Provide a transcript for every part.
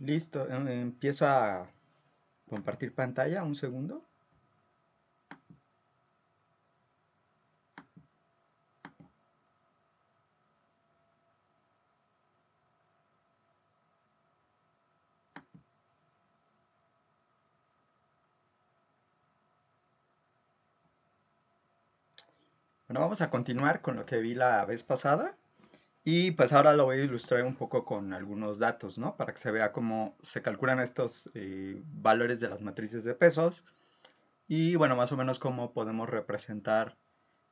Listo, empiezo a compartir pantalla, un segundo. Bueno, vamos a continuar con lo que vi la vez pasada y pues ahora lo voy a ilustrar un poco con algunos datos, ¿no? Para que se vea cómo se calculan estos valores de las matrices de pesos y bueno, más o menos cómo podemos representar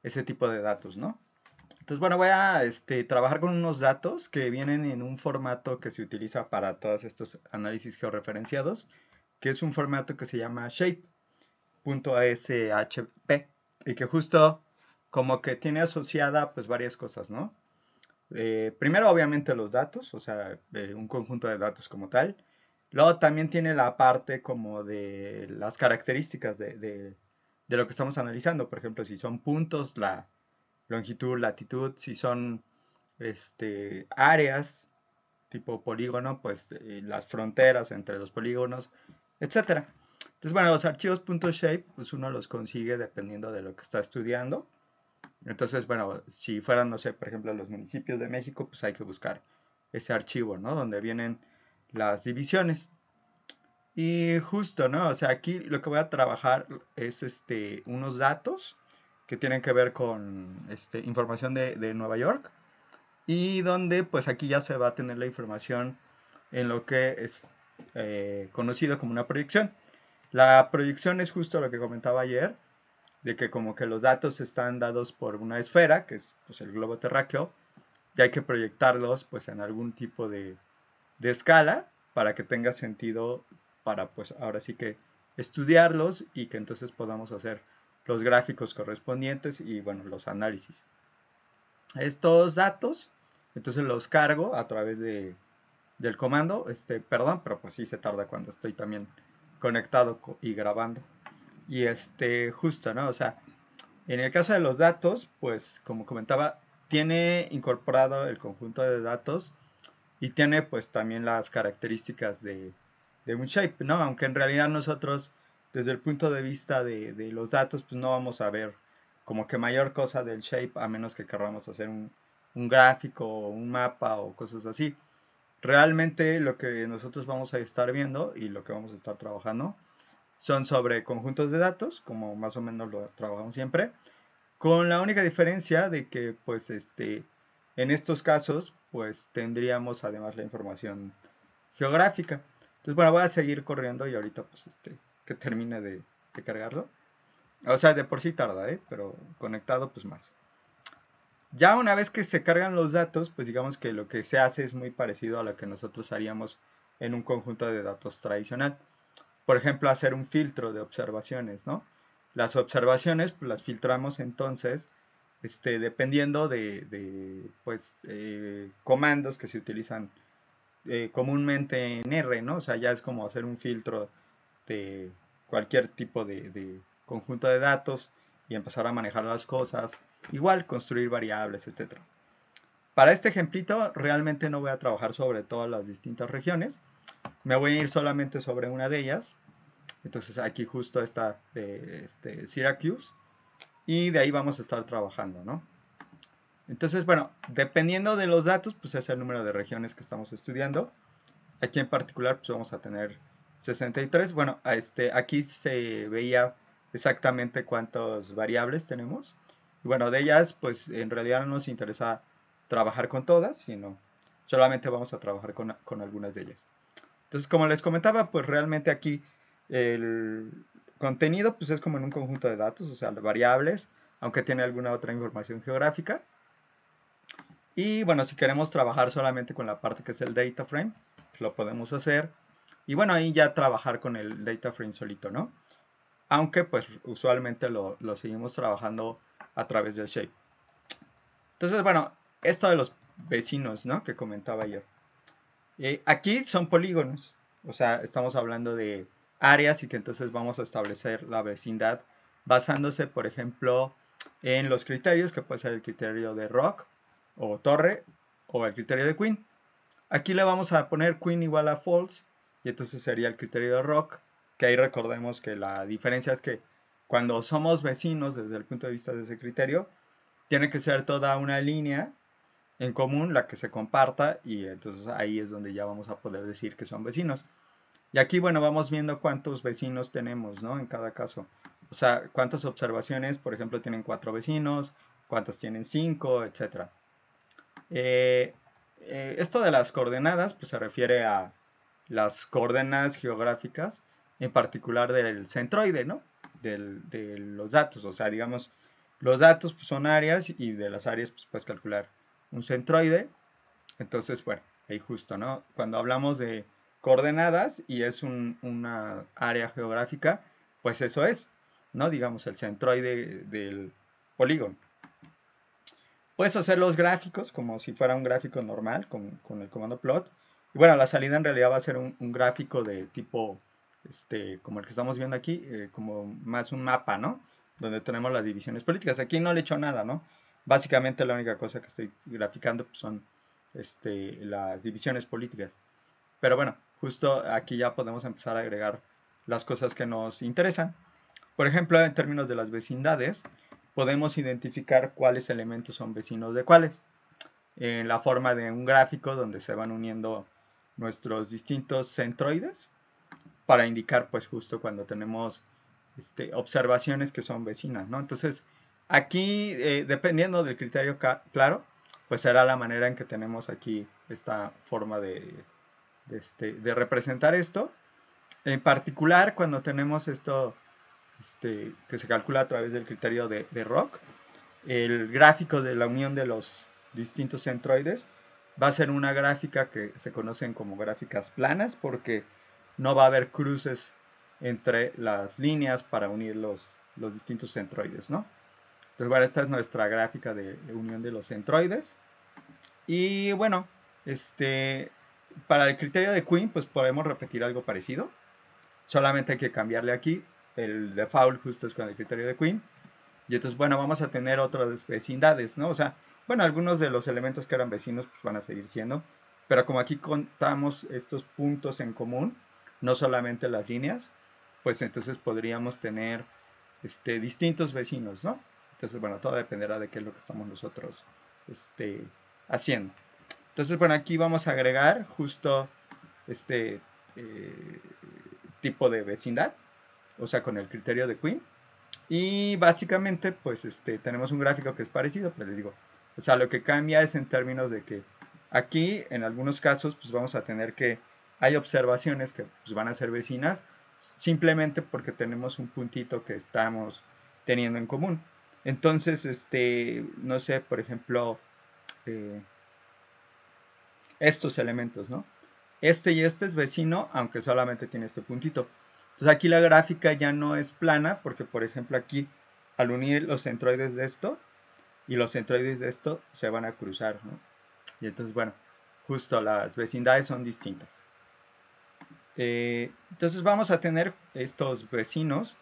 ese tipo de datos, ¿no? Entonces, bueno, voy a trabajar con unos datos que vienen en un formato que se utiliza para todos estos análisis georreferenciados, que es un formato que se llama shape.ashp y que justo como que tiene asociada pues varias cosas, ¿no? Primero obviamente los datos, o sea, un conjunto de datos como tal. Luego también tiene la parte como de las características de lo que estamos analizando, por ejemplo, si son puntos, la longitud, latitud, si son áreas tipo polígono, pues las fronteras entre los polígonos, etcétera. Entonces, bueno, los archivos .shape, pues uno los consigue dependiendo de lo que está estudiando. Entonces, bueno, si fueran, no sé, por ejemplo, los municipios de México, pues hay que buscar ese archivo, ¿no? Donde vienen las divisiones. Y justo, ¿no? O sea, aquí lo que voy a trabajar es unos datos que tienen que ver con información de Nueva York y donde pues aquí ya se va a tener la información en lo que es conocido como una proyección. La proyección es justo lo que comentaba ayer, de que como que los datos están dados por una esfera, que es pues, el globo terráqueo, y hay que proyectarlos pues en algún tipo de escala para que tenga sentido para pues ahora sí que estudiarlos y que entonces podamos hacer los gráficos correspondientes y bueno, los análisis. Estos datos, entonces los cargo a través del comando, perdón, pero pues sí se tarda cuando estoy también conectado y grabando. Y justo, ¿no? O sea, en el caso de los datos, pues como comentaba, tiene incorporado el conjunto de datos y tiene pues también las características de un shape, ¿no? Aunque en realidad nosotros desde el punto de vista de los datos pues no vamos a ver como que mayor cosa del shape a menos que queramos hacer un gráfico o un mapa o cosas así. Realmente lo que nosotros vamos a estar viendo y lo que vamos a estar trabajando son sobre conjuntos de datos, como más o menos lo trabajamos siempre, con la única diferencia de que, pues, en estos casos, pues, tendríamos además la información geográfica. Entonces, bueno, voy a seguir corriendo y ahorita, pues, que termine de cargarlo. O sea, de por sí tarda, ¿eh? Pero conectado, pues, más. Ya una vez que se cargan los datos, pues, digamos que lo que se hace es muy parecido a lo que nosotros haríamos en un conjunto de datos tradicional. Por ejemplo, hacer un filtro de observaciones, ¿no? Las observaciones, pues, las filtramos entonces dependiendo pues, comandos que se utilizan comúnmente en R, ¿no? O sea, ya es como hacer un filtro de cualquier tipo de conjunto de datos y empezar a manejar las cosas. Igual, construir variables, etcétera. Para este ejemplito, realmente no voy a trabajar sobre todas las distintas regiones. Me voy a ir solamente sobre una de ellas. Entonces, aquí justo está de Syracuse. Y de ahí vamos a estar trabajando, ¿no? Entonces, bueno, dependiendo de los datos, pues es el número de regiones que estamos estudiando. Aquí en particular, pues vamos a tener 63. Bueno, aquí se veía exactamente cuántas variables tenemos. Y bueno, de ellas, pues en realidad no nos interesa trabajar con todas, sino solamente vamos a trabajar con algunas de ellas. Entonces, como les comentaba, pues realmente aquí el contenido pues es como en un conjunto de datos, o sea, variables, aunque tiene alguna otra información geográfica. Y bueno, si queremos trabajar solamente con la parte que es el data frame, pues lo podemos hacer. Y bueno, ahí ya trabajar con el data frame solito, ¿no? Aunque pues usualmente lo seguimos trabajando a través del shape. Entonces, bueno, esto de los vecinos, ¿no? Que comentaba yo. Aquí son polígonos, o sea, estamos hablando de áreas y que entonces vamos a establecer la vecindad basándose, por ejemplo, en los criterios, que puede ser el criterio de rock o torre o el criterio de queen. Aquí le vamos a poner queen igual a false y entonces sería el criterio de ROC, que ahí recordemos que la diferencia es que cuando somos vecinos desde el punto de vista de ese criterio, tiene que ser toda una línea en común la que se comparta y entonces ahí es donde ya vamos a poder decir que son vecinos. Y aquí, bueno, vamos viendo cuántos vecinos tenemos, ¿no? En cada caso. O sea, cuántas observaciones, por ejemplo, tienen 4 vecinos, cuántas tienen 5, etcétera. Eh, Esto de las coordenadas, pues se refiere a las coordenadas geográficas, en particular del centroide, ¿no? De los datos, o sea, digamos, los datos pues, son áreas y de las áreas pues, puedes calcular un centroide. Entonces, bueno, ahí justo, ¿no? Cuando hablamos de coordenadas y es una área geográfica, pues eso es, ¿no? Digamos, el centroide del polígono. Puedes hacer los gráficos como si fuera un gráfico normal con el comando plot. Y bueno, la salida en realidad va a ser un gráfico de tipo, como el que estamos viendo aquí, como más un mapa, ¿no? Donde tenemos las divisiones políticas. Aquí no le he hecho nada, ¿no? Básicamente la única cosa que estoy graficando pues, son las divisiones políticas. Pero bueno, justo aquí ya podemos empezar a agregar las cosas que nos interesan. Por ejemplo, en términos de las vecindades, podemos identificar cuáles elementos son vecinos de cuáles. En la forma de un gráfico donde se van uniendo nuestros distintos centroides para indicar pues justo cuando tenemos observaciones que son vecinas, ¿no? Entonces, aquí, dependiendo del criterio claro, pues será la manera en que tenemos aquí esta forma de representar esto. En particular, cuando tenemos esto que se calcula a través del criterio de ROC, el gráfico de la unión de los distintos centroides va a ser una gráfica que se conocen como gráficas planas porque no va a haber cruces entre las líneas para unir los distintos centroides, ¿no? Entonces, bueno, esta es nuestra gráfica de unión de los centroides. Y bueno, para el criterio de Queen, pues podemos repetir algo parecido. Solamente hay que cambiarle aquí. El default justo es con el criterio de Queen. Y entonces, bueno, vamos a tener otras vecindades, ¿no? O sea, bueno, algunos de los elementos que eran vecinos pues van a seguir siendo. Pero como aquí contamos estos puntos en común, no solamente las líneas, pues entonces podríamos tener distintos vecinos, ¿no? Entonces, bueno, todo dependerá de qué es lo que estamos nosotros haciendo. Entonces, bueno, aquí vamos a agregar justo este eh, tipo de vecindad, o sea, con el criterio de Queen. Y básicamente, pues tenemos un gráfico que es parecido, pero les digo, o sea, lo que cambia es en términos de que aquí, en algunos casos, pues vamos a tener que, hay observaciones que pues, van a ser vecinas, simplemente porque tenemos un puntito que estamos teniendo en común. Entonces, no sé, por ejemplo, eh, estos elementos, ¿no? Este y este es vecino, aunque solamente tiene este puntito. Entonces aquí la gráfica ya no es plana, porque por ejemplo aquí, al unir los centroides de esto y los centroides de esto, se van a cruzar, ¿no? Y entonces, bueno, justo las vecindades son distintas. Entonces vamos a tener estos vecinos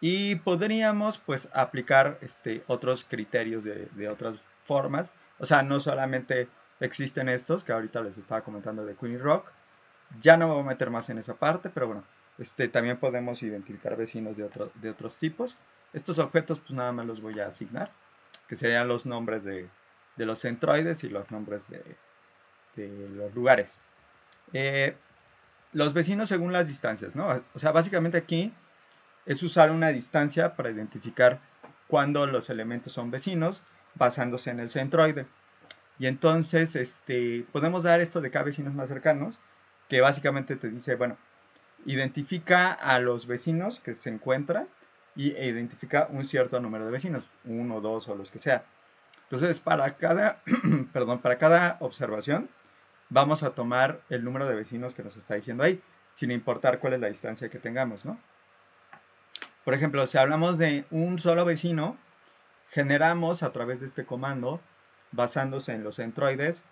y podríamos pues aplicar otros criterios de otras formas. O sea, no solamente existen estos que ahorita les estaba comentando de Queen Rock. Ya no me voy a meter más en esa parte, pero bueno, también podemos identificar vecinos de otros tipos. Estos objetos pues nada más los voy a asignar, que serían los nombres de los centroides y los nombres de los lugares. Eh, los vecinos según las distancias, ¿no? O sea, básicamente aquí es usar una distancia para identificar cuándo los elementos son vecinos basándose en el centroide. Y entonces podemos dar esto de cada vecinos más cercanos, que básicamente te dice, bueno, identifica a los vecinos que se encuentran e identifica un cierto número de vecinos, uno, dos o los que sea. Entonces, para cada, perdón, para cada observación, vamos a tomar el número de vecinos que nos está diciendo ahí, sin importar cuál es la distancia que tengamos, ¿no? Por ejemplo, si hablamos de un solo vecino, generamos a través de este comando, basándose en los centroides,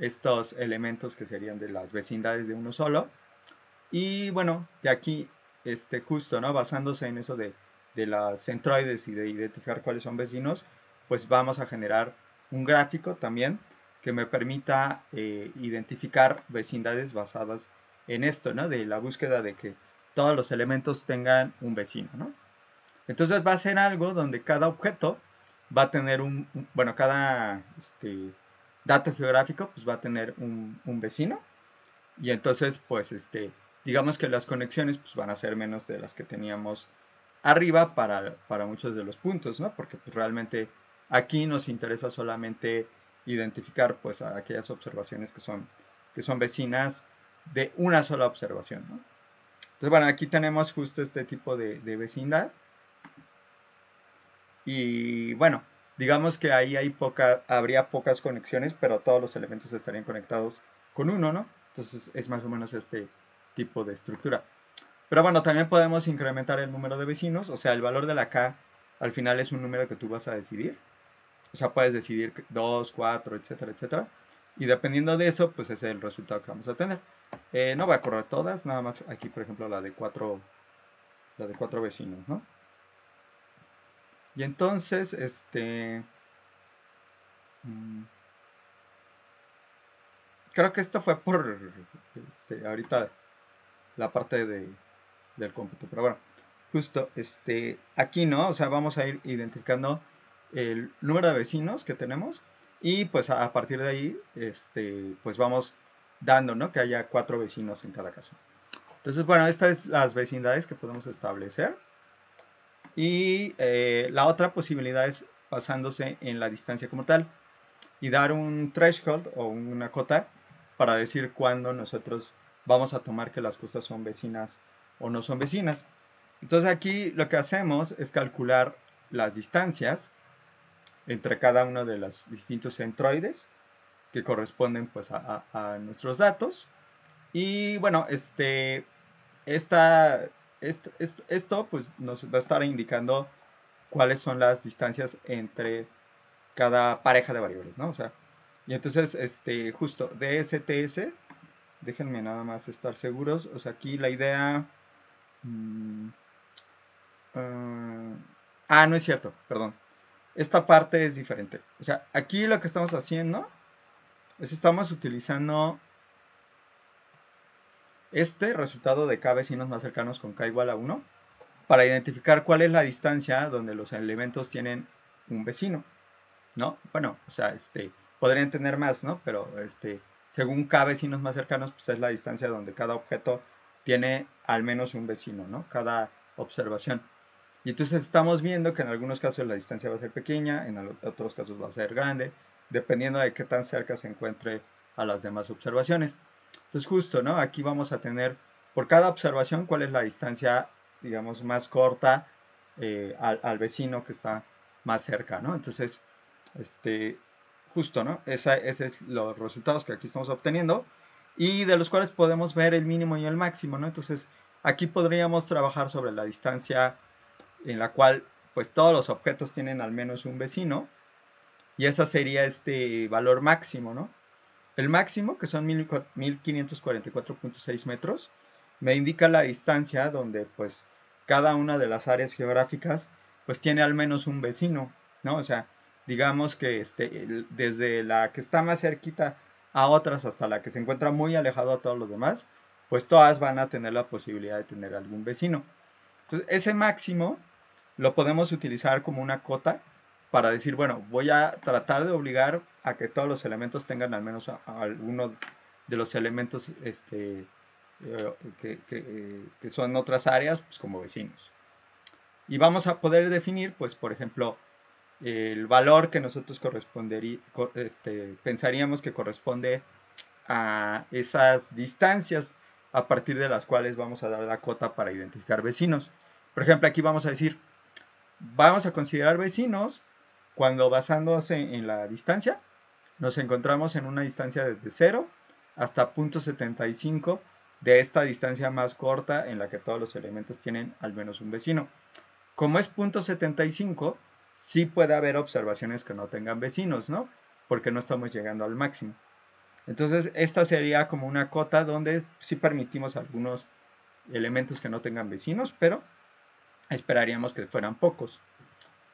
estos elementos que serían de las vecindades de uno solo. Y bueno, de aquí, justo, ¿no? Basándose en eso de las centroides y de identificar cuáles son vecinos, pues vamos a generar un gráfico también que me permita identificar vecindades basadas en esto, ¿no? De la búsqueda de que todos los elementos tengan un vecino, ¿no? Entonces va a ser algo donde cada objeto va a tener bueno, cada dato geográfico pues va a tener un vecino. Y entonces, pues, digamos que las conexiones pues, van a ser menos de las que teníamos arriba para muchos de los puntos, ¿no? Porque pues, realmente aquí nos interesa solamente identificar pues aquellas observaciones que son vecinas de una sola observación, ¿no? Entonces, bueno, aquí tenemos justo este tipo de vecindad. Y bueno, digamos que ahí habría pocas conexiones, pero todos los elementos estarían conectados con uno, ¿no? Entonces es más o menos este tipo de estructura. Pero bueno, también podemos incrementar el número de vecinos, o sea, el valor de la K al final es un número que tú vas a decidir. O sea, puedes decidir 2, 4, etcétera, etcétera. Y dependiendo de eso, pues ese es el resultado que vamos a tener. No voy a correr todas, nada más aquí, por ejemplo, la de cuatro vecinos, ¿no? Y entonces, mm, creo que esto fue por ahorita la parte del cómputo. Pero bueno, justo aquí, ¿no? O sea, vamos a ir identificando el número de vecinos que tenemos y pues a partir de ahí, pues vamos dando, ¿no? Que haya 4 vecinos en cada caso. Entonces, bueno, estas son las vecindades que podemos establecer. Y la otra posibilidad es basándose en la distancia como tal y dar un threshold o una cota para decir cuándo nosotros vamos a tomar que las cosas son vecinas o no son vecinas. Entonces aquí lo que hacemos es calcular las distancias entre cada uno de los distintos centroides que corresponden pues a nuestros datos. Y bueno, esto pues nos va a estar indicando cuáles son las distancias entre cada pareja de variables, ¿no? O sea, y entonces, justo de STS, déjenme nada más estar seguros, o sea, aquí la idea... mm, no es cierto, perdón. Esta parte es diferente. O sea, aquí lo que estamos haciendo es estamos utilizando este resultado de K vecinos más cercanos con K igual a 1 para identificar cuál es la distancia donde los elementos tienen un vecino, ¿no? Bueno, o sea, podrían tener más, ¿no? Pero según K vecinos más cercanos, pues es la distancia donde cada objeto tiene al menos un vecino, ¿no? Cada observación. Y entonces estamos viendo que en algunos casos la distancia va a ser pequeña, en otros casos va a ser grande, dependiendo de qué tan cerca se encuentre a las demás observaciones. Entonces justo, ¿no? Aquí vamos a tener por cada observación cuál es la distancia, digamos, más corta al vecino que está más cerca, ¿no? Entonces, justo, ¿no? Esos es los resultados que aquí estamos obteniendo y de los cuales podemos ver el mínimo y el máximo, ¿no? Entonces, aquí podríamos trabajar sobre la distancia en la cual pues todos los objetos tienen al menos un vecino y ese sería este valor máximo, ¿no? El máximo, que son 1544.6 metros, me indica la distancia donde pues cada una de las áreas geográficas pues tiene al menos un vecino, ¿no? O sea, digamos que desde la que está más cerquita a otras hasta la que se encuentra muy alejado a todos los demás, pues todas van a tener la posibilidad de tener algún vecino. Entonces, ese máximo lo podemos utilizar como una cota para decir, bueno, voy a tratar de obligar a que todos los elementos tengan al menos alguno de los elementos que son otras áreas, pues como vecinos. Y vamos a poder definir, pues, por ejemplo, el valor que nosotros pensaríamos que corresponde a esas distancias a partir de las cuales vamos a dar la cota para identificar vecinos. Por ejemplo, aquí vamos a decir, vamos a considerar vecinos cuando basándose en la distancia, nos encontramos en una distancia desde 0 hasta 0.75 de esta distancia más corta en la que todos los elementos tienen al menos un vecino. Como es 0.75, sí puede haber observaciones que no tengan vecinos, ¿no? Porque no estamos llegando al máximo. Entonces, esta sería como una cota donde sí permitimos algunos elementos que no tengan vecinos, pero esperaríamos que fueran pocos.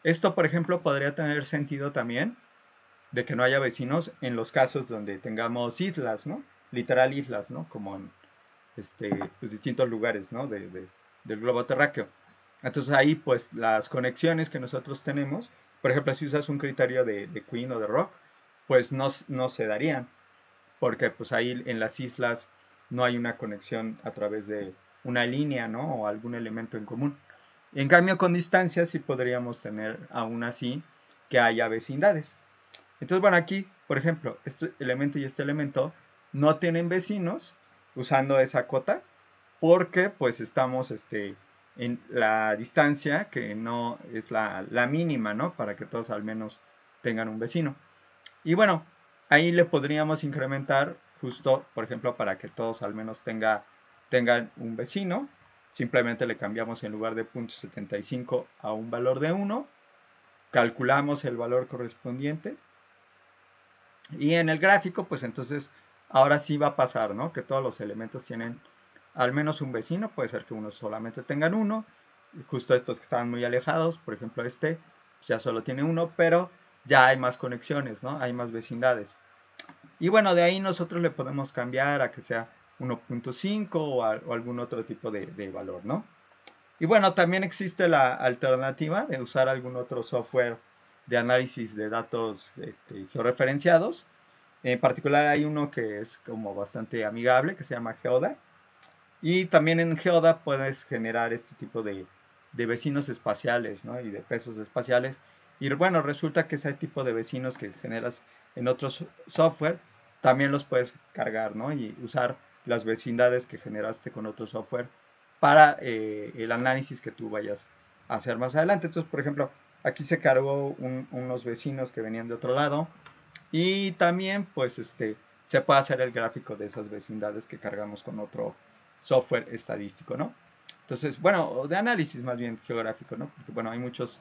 Esto, por ejemplo, podría tener sentido también de que no haya vecinos en los casos donde tengamos islas, ¿no? Literal islas, ¿no? Como pues, distintos lugares, ¿no? Del globo terráqueo. Entonces ahí pues las conexiones que nosotros tenemos, por ejemplo, si usas un criterio de Queen o de Rock, pues no se darían, porque pues ahí en las islas no hay una conexión a través de una línea, ¿no? O algún elemento en común. En cambio, con distancia sí podríamos tener aún así que haya vecindades. Entonces, bueno, aquí, por ejemplo, este elemento y este elemento no tienen vecinos usando esa cota porque pues estamos en la distancia que no es la mínima, ¿no? Para que todos al menos tengan un vecino. Y bueno, ahí le podríamos incrementar justo, por ejemplo, para que todos al menos tengan un vecino. Simplemente le cambiamos en lugar de 0.75 a un valor de 1. Calculamos el valor correspondiente. Y en el gráfico, pues entonces, ahora sí va a pasar, ¿no? Que todos los elementos tienen al menos un vecino. Puede ser que unos solamente tengan uno. Justo estos que estaban muy alejados, por ejemplo pues ya solo tiene uno, pero ya hay más conexiones, ¿no? Hay más vecindades. Y bueno, de ahí nosotros le podemos cambiar a que sea 1.5 o algún otro tipo de valor, ¿no? Y bueno, también existe la alternativa de usar algún otro software de análisis de datos georreferenciados. En particular hay uno que es como bastante amigable, que se llama Geoda. Y también en Geoda puedes generar este tipo de vecinos espaciales, ¿no? Y de pesos espaciales. Y bueno, resulta que ese tipo de vecinos que generas en otros software, también los puedes cargar, ¿no? Y usar las vecindades que generaste con otro software para el análisis que tú vayas a hacer más adelante. Entonces, por ejemplo, aquí se cargó unos vecinos que venían de otro lado y también pues se puede hacer el gráfico de esas vecindades que cargamos con otro software estadístico, ¿no? Entonces, bueno, de análisis más bien geográfico, ¿no? Porque bueno, hay muchos,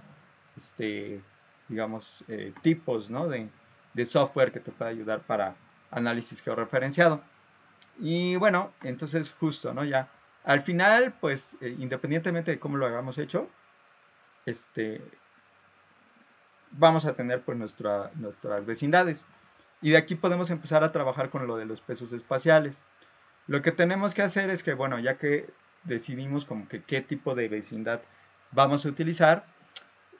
digamos, tipos, ¿no? De software que te puede ayudar para análisis georreferenciado. Y bueno, entonces justo, ¿no? Ya al final, pues, independientemente de cómo lo hayamos hecho, este, vamos a tener pues nuestras vecindades. Y de aquí podemos empezar a trabajar con lo de los pesos espaciales. Lo que tenemos que hacer es que, bueno, ya que decidimos como que qué tipo de vecindad vamos a utilizar,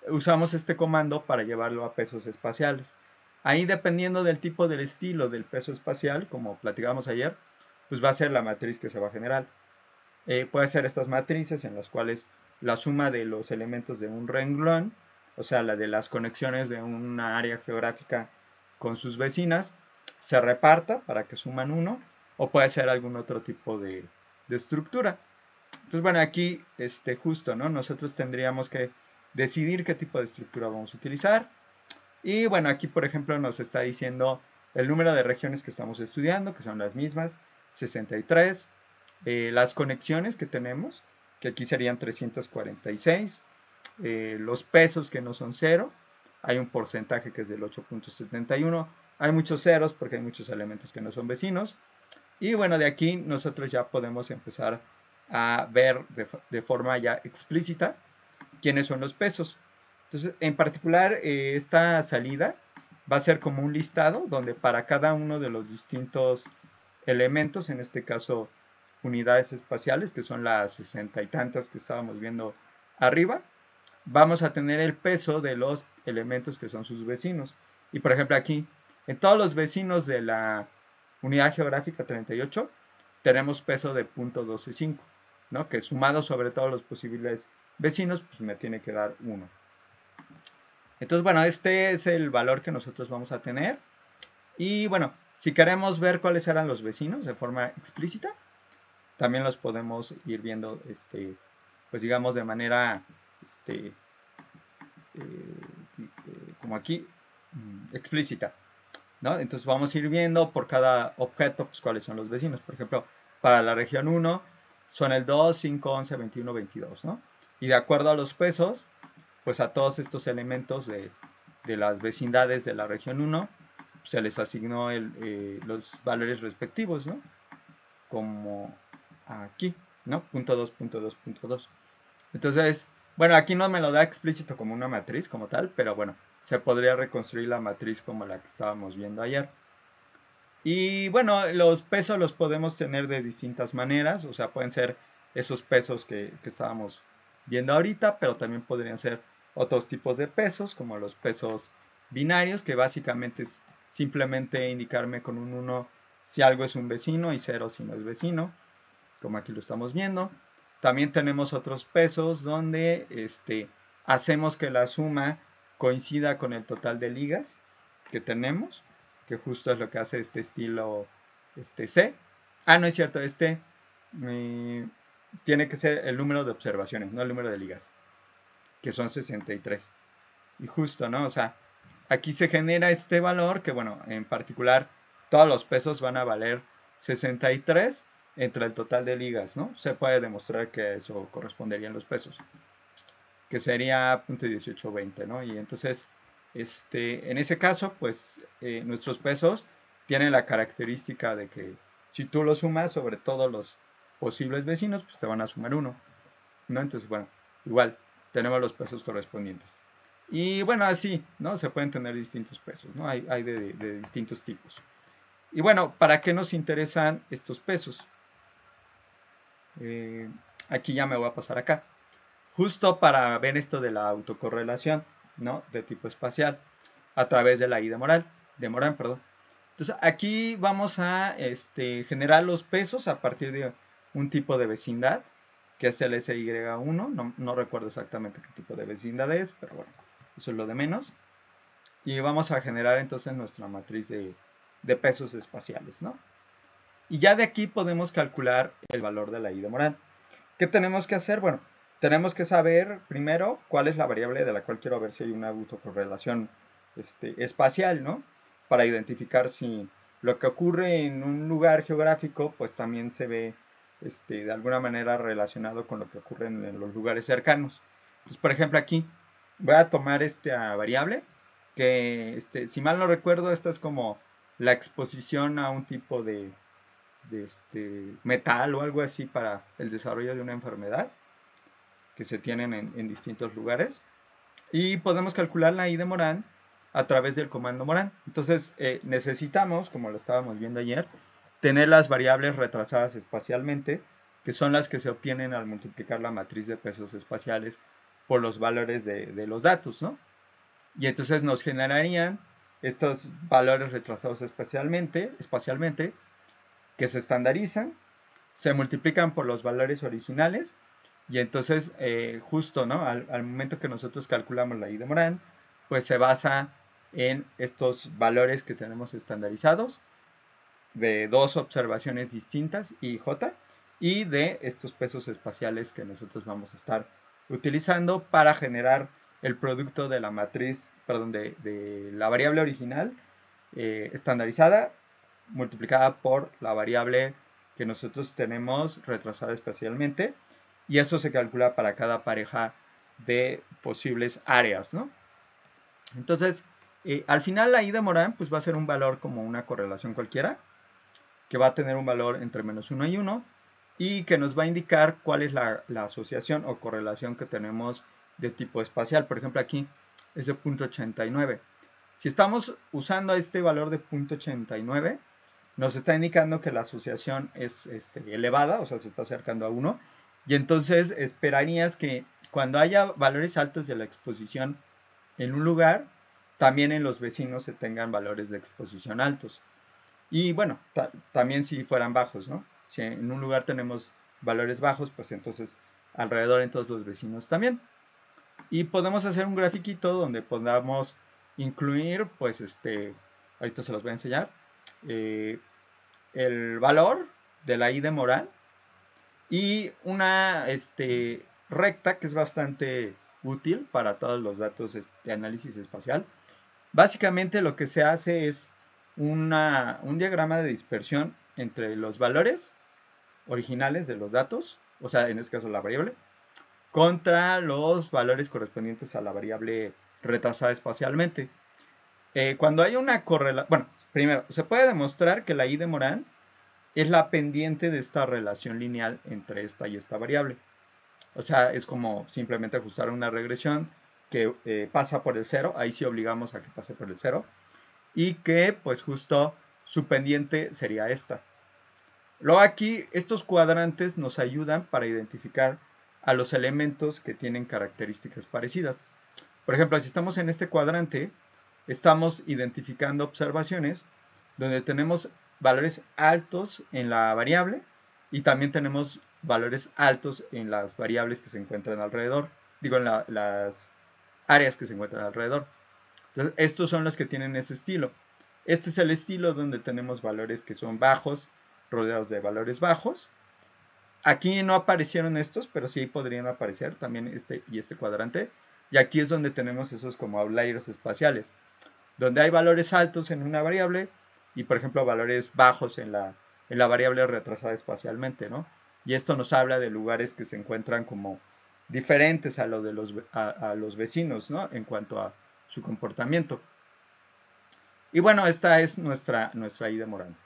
usamos este comando para llevarlo a pesos espaciales. Ahí dependiendo del tipo del estilo del peso espacial, como platicábamos ayer, pues va a ser la matriz que se va a generar. Puede ser estas matrices en las cuales la suma de los elementos de un renglón, o sea, la de las conexiones de una área geográfica con sus vecinas, se reparta para que suman uno, o puede ser algún otro tipo de estructura. Entonces, bueno, aquí justo, ¿no? Nosotros tendríamos que decidir qué tipo de estructura vamos a utilizar. Y bueno, aquí por ejemplo nos está diciendo el número de regiones que estamos estudiando, que son las mismas, 63. Las conexiones que tenemos, que aquí serían 346. Los pesos que no son cero. Hay un porcentaje que es del 8.71. Hay muchos ceros porque hay muchos elementos que no son vecinos. Y bueno, de aquí nosotros ya podemos empezar a ver de forma ya explícita quiénes son los pesos. Entonces, en particular, esta salida va a ser como un listado donde para cada uno de los distintos elementos, en este caso unidades espaciales, que son las 60 y tantas que estábamos viendo arriba, vamos a tener el peso de los elementos que son sus vecinos. Y por ejemplo aquí, en todos los vecinos de la unidad geográfica 38, tenemos peso de 0.125, ¿no? Que sumado sobre todos los posibles vecinos, pues me tiene que dar 1. Entonces, bueno, este es el valor que nosotros vamos a tener. Y bueno, si queremos ver cuáles eran los vecinos de forma explícita, también los podemos ir viendo, pues digamos de manera, como aquí, explícita, ¿no? Entonces vamos a ir viendo por cada objeto, pues cuáles son los vecinos. Por ejemplo, para la región 1 son el 2, 5, 11, 21, 22, ¿no? Y de acuerdo a los pesos, pues a todos estos elementos de las vecindades de la región 1 se les asignó los valores respectivos, ¿no? Como aquí, ¿no? Punto 2, punto 2, punto 2. Entonces, bueno, aquí no me lo da explícito como una matriz como tal, pero bueno, se podría reconstruir la matriz como la que estábamos viendo ayer. Y bueno, los pesos los podemos tener de distintas maneras, o sea, pueden ser esos pesos que estábamos viendo ahorita, pero también podrían ser otros tipos de pesos, como los pesos binarios, que básicamente es simplemente indicarme con un 1 si algo es un vecino y 0 si no es vecino, como aquí lo estamos viendo. También tenemos otros pesos donde hacemos que la suma coincida con el total de ligas que tenemos, que justo es lo que hace este estilo C. Ah, no es cierto, tiene que ser el número de observaciones, no el número de ligas, que son 63. Y justo, ¿no? O sea, aquí se genera este valor que, bueno, en particular, todos los pesos van a valer 63 entre el total de ligas, ¿no? Se puede demostrar que eso correspondería en los pesos, que sería .1820, ¿no? Y entonces, en ese caso, pues, nuestros pesos tienen la característica de que si tú los sumas sobre todos los posibles vecinos, pues te van a sumar 1, ¿no? Entonces, bueno, igual, tenemos los pesos correspondientes. Y bueno, así, ¿no? Se pueden tener distintos pesos, ¿no? Hay de distintos tipos. Y bueno, ¿para qué nos interesan estos pesos? Eh, Aquí ya me voy a pasar acá. Justo para ver esto de la autocorrelación, ¿no? De tipo espacial, a través de la I de Morán, perdón. Entonces, aquí vamos a generar los pesos a partir de un tipo de vecindad, que es el SY1. No recuerdo exactamente qué tipo de vecindad es, pero bueno, eso es lo de menos. Y vamos a generar entonces nuestra matriz de pesos espaciales, ¿no? Y ya de aquí podemos calcular el valor de la I de Morán. ¿Qué tenemos que hacer? Bueno, tenemos que saber primero cuál es la variable de la cual quiero ver si hay una autocorrelación espacial, ¿no? Para identificar si lo que ocurre en un lugar geográfico, pues también se ve de alguna manera relacionado con lo que ocurre en los lugares cercanos. Entonces, por ejemplo, aquí voy a tomar esta variable, que si mal no recuerdo, esta es como la exposición a un tipo de metal o algo así para el desarrollo de una enfermedad que se tienen en distintos lugares. Y podemos calcular la I de Morán a través del comando Morán. Entonces necesitamos, como lo estábamos viendo ayer, tener las variables retrasadas espacialmente, que son las que se obtienen al multiplicar la matriz de pesos espaciales por los valores de los datos, ¿no? Y entonces nos generarían estos valores retrasados espacialmente, que se estandarizan, se multiplican por los valores originales y entonces justo, ¿no? Al momento que nosotros calculamos la I de Morán, pues se basa en estos valores que tenemos estandarizados de dos observaciones distintas, I y J, y de estos pesos espaciales que nosotros vamos a estar utilizando para generar el producto de la matriz, perdón, de la variable original estandarizada multiplicada por la variable que nosotros tenemos retrasada espacialmente, y eso se calcula para cada pareja de posibles áreas, ¿no? Entonces, al final la I de Morán pues va a ser un valor como una correlación cualquiera, que va a tener un valor entre -1 y 1, y que nos va a indicar cuál es la asociación o correlación que tenemos de tipo espacial. Por ejemplo, aquí es de 0.89. Si estamos usando este valor de 0.89, nos está indicando que la asociación es elevada, o sea, se está acercando a 1, y entonces esperarías que cuando haya valores altos de la exposición en un lugar, también en los vecinos se tengan valores de exposición altos. Y bueno, también si fueran bajos, ¿no? Si en un lugar tenemos valores bajos, pues entonces alrededor en todos los vecinos también. Y podemos hacer un grafiquito donde podamos incluir, pues ahorita se los voy a enseñar, eh, el valor de la I de Morán y una recta que es bastante útil para todos los datos de análisis espacial. Básicamente lo que se hace es un diagrama de dispersión entre los valores originales de los datos, o sea, en este caso la variable, contra los valores correspondientes a la variable retrasada espacialmente. Cuando hay una correlación, bueno, primero, se puede demostrar que la I de Morán es la pendiente de esta relación lineal entre esta y esta variable. O sea, es como simplemente ajustar una regresión que pasa por el 0, ahí sí obligamos a que pase por el 0, y que pues justo su pendiente sería esta. Luego aquí, estos cuadrantes nos ayudan para identificar a los elementos que tienen características parecidas. Por ejemplo, si estamos en este cuadrante, estamos identificando observaciones donde tenemos valores altos en la variable y también tenemos valores altos en las variables que se encuentran alrededor, digo, en las áreas que se encuentran alrededor. Entonces, estos son los que tienen ese estilo. Este es el estilo donde tenemos valores que son bajos, rodeados de valores bajos. Aquí no aparecieron estos, pero sí podrían aparecer también este y este cuadrante. Y aquí es donde tenemos esos como outliers espaciales, donde hay valores altos en una variable y, por ejemplo, valores bajos en la variable retrasada espacialmente, ¿no? Y esto nos habla de lugares que se encuentran como diferentes a, a los vecinos, ¿no? En cuanto a su comportamiento. Y bueno, esta es nuestra I de Morán.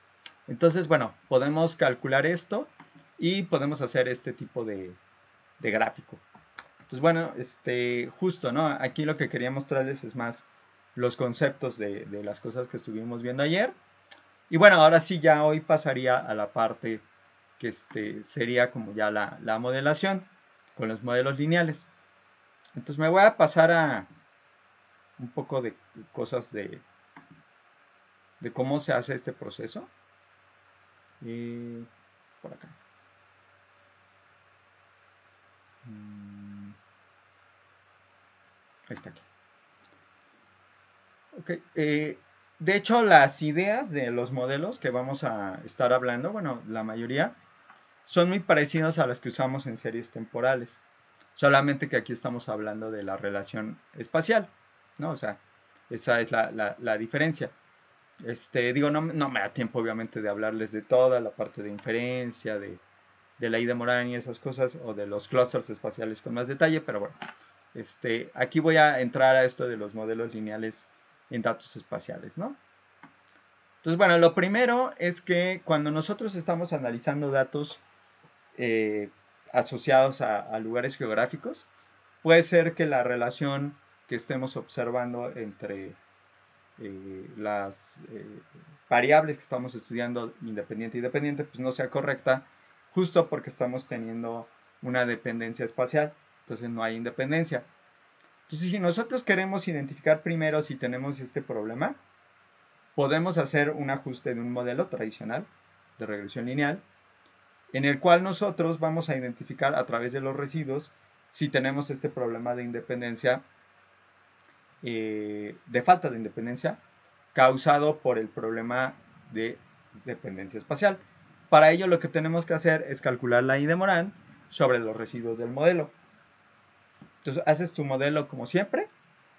Entonces, bueno, podemos calcular esto y podemos hacer este tipo de gráfico. Entonces, bueno, justo, ¿no? Aquí lo que quería mostrarles es más los conceptos de las cosas que estuvimos viendo ayer. Y bueno, ahora sí, ya hoy pasaría a la parte que sería como ya la modelación con los modelos lineales. Entonces me voy a pasar a un poco de cosas de cómo se hace este proceso. Y por acá. Ahí está aquí. Ok. De hecho, las ideas de los modelos que vamos a estar hablando, bueno, la mayoría, son muy parecidas a las que usamos en series temporales. Solamente que aquí estamos hablando de la relación espacial, ¿no? O sea, esa es la diferencia. Digo, no me da tiempo obviamente de hablarles de toda la parte de inferencia, de la I de Morán y esas cosas, o de los clusters espaciales con más detalle, pero bueno, aquí voy a entrar a esto de los modelos lineales en datos espaciales, ¿no? Entonces, bueno, lo primero es que cuando nosotros estamos analizando datos asociados a lugares geográficos, puede ser que la relación que estemos observando entre las variables que estamos estudiando independiente y dependiente, pues no sea correcta, justo porque estamos teniendo una dependencia espacial, entonces no hay independencia. Entonces, si nosotros queremos identificar primero si tenemos este problema, podemos hacer un ajuste de un modelo tradicional de regresión lineal, en el cual nosotros vamos a identificar a través de los residuos si tenemos este problema de independencia, de falta de independencia, causado por el problema de dependencia espacial. Para ello lo que tenemos que hacer es calcular la I de Morán sobre los residuos del modelo. Entonces haces tu modelo como siempre,